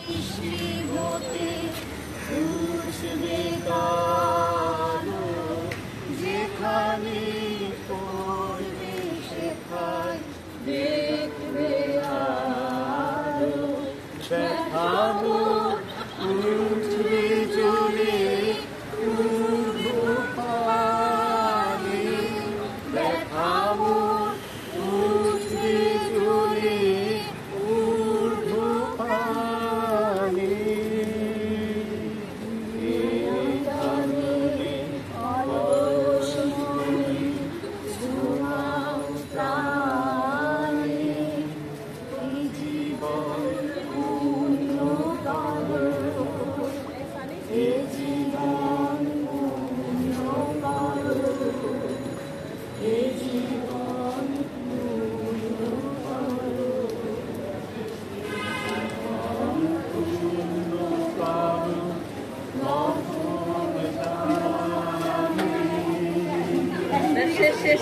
সৃষ্টি হতে উঠবে কালো, যেখানে পড়বে সেখানে দেখবে আলো। দেখাবো উঠবে জ্বলে ঊর্ধ্বপানে, দেখাবো উঠবে জ্বলে ঊর্ধ্বপানে। শেষ শেষ